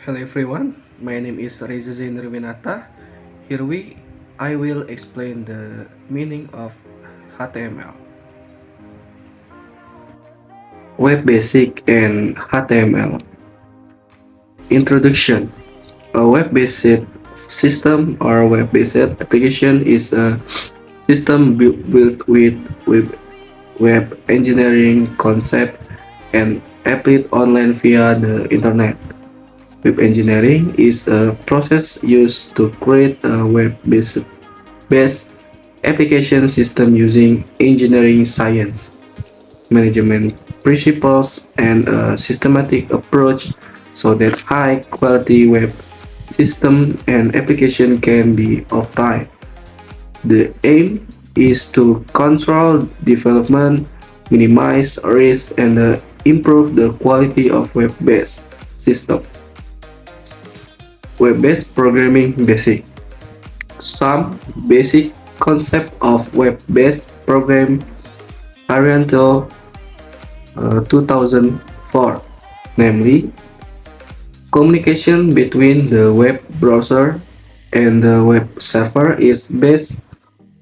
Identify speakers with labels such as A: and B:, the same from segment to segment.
A: Hello everyone, my name is Reza Zain Nirwinata. I will explain the meaning of HTML. Web Basic and HTML. Introduction. A web-based system or web-based application is a system built with web engineering concept and applied online via the internet. Web engineering is a process used to create a web-based application system using engineering science, management principles, and a systematic approach so that high-quality web system and application can be obtained. The aim is to control development, minimize risk, and improve the quality of web-based system. Web-based programming basic. Some basic concept of web-based program are until 2004, namely communication between the web browser and the web server is based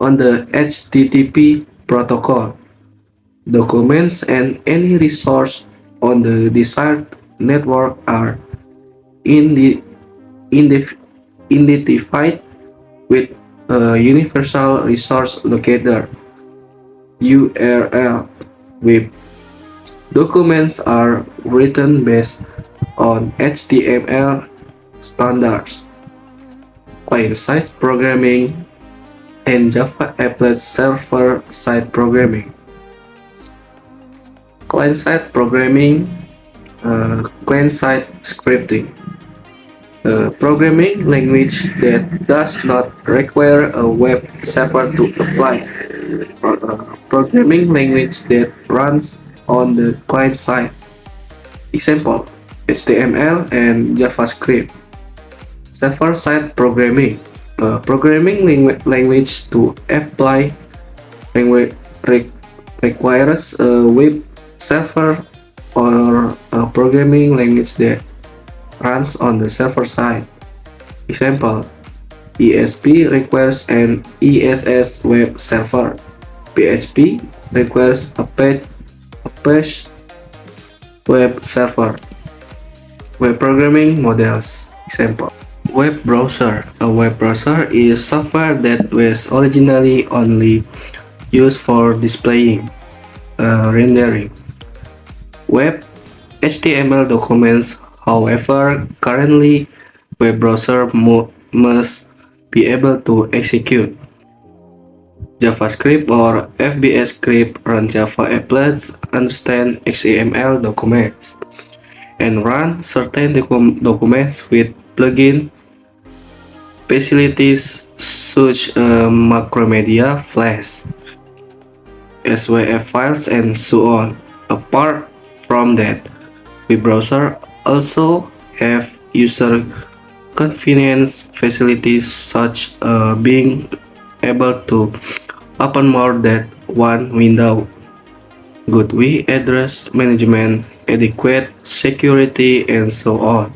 A: on the HTTP protocol. Documents and any resource on the desired network are identified with a Universal Resource Locator URL. Web documents are written based on HTML standards, client-side programming, and Java applet server-side programming. Client-side programming, client-side scripting. Programming language that does not require a web server to apply. Programming language that runs on the client side. Example: HTML and JavaScript. Server-side programming. Programming language to apply language requires a web server or a programming language that runs on the server side. Example: ESP requires an ESS web server. PHP requires a page web server. Web programming models. Example: web browser. A web browser is software that was originally only used for displaying, rendering web HTML documents. However, currently, web browser must be able to execute JavaScript or FBS script, run Java applets, understand XML documents, and run certain documents with plugin facilities such Macromedia, Flash, SWF files, and so on. Apart from that, web browser also have user convenience facilities such being able to open more than one window, good web address management, adequate security, and so on.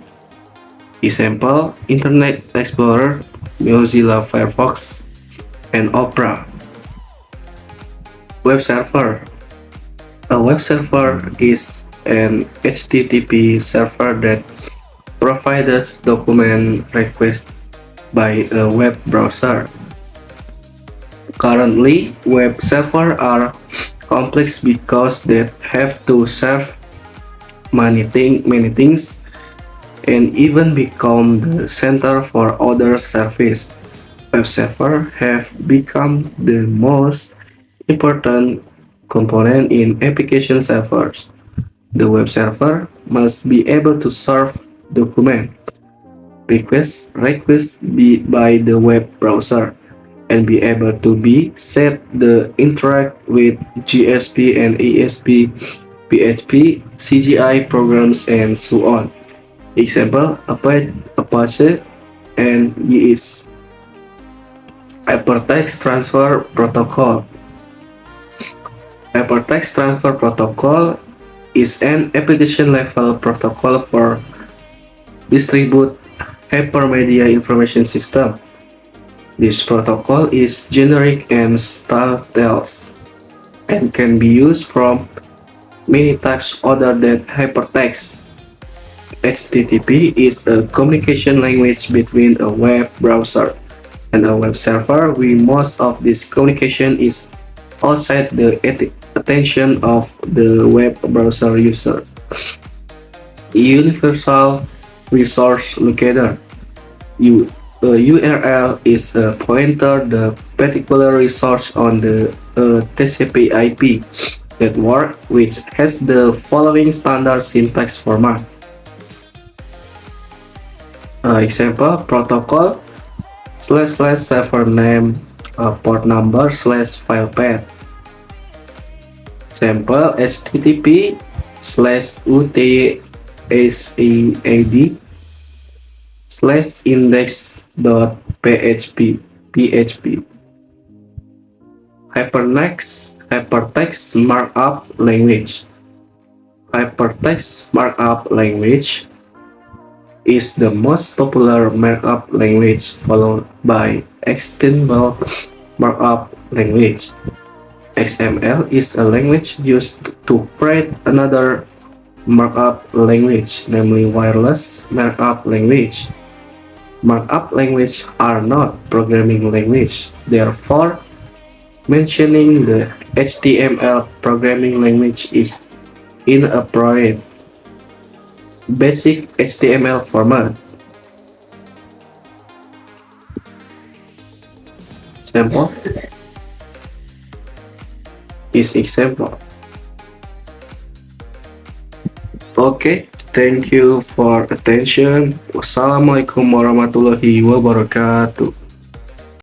A: Example: Internet Explorer, Mozilla Firefox, and Opera. Web server. A web server is an HTTP server that provides document requests by a web browser. Currently, web servers are complex because they have to serve many things and even become the center for other services. Web servers have become the most important component in application servers. The web server must be able to serve document requests by the web browser and be able to be set the interact with GSP and ASP, PHP, CGI programs, and so on. Example: Apache and YIS. Hypertext Transfer Protocol. Hypertext Transfer Protocol is an application level protocol for distribute hypermedia information system. This protocol is generic and stateless and can be used from many tasks other than hypertext. HTTP is a communication language between a web browser and a web server, where most of this communication is outside the attention of the web browser user. Universal Resource Locator URL is a pointer the particular resource on the TCP/IP network, which has the following standard syntax format. Example: protocol / server name port number / file path. Sample HTTP /utsead /index.php. Hypertext markup language. Hypertext markup language is the most popular markup language, followed by extendable markup language. XML is a language used to create another markup language, namely wireless markup language. Markup languages are not programming language, therefore mentioning the HTML programming language is inappropriate. Basic HTML format. Sample is example. Okay, thank you for attention. Wassalamualaikum warahmatullahi wabarakatuh.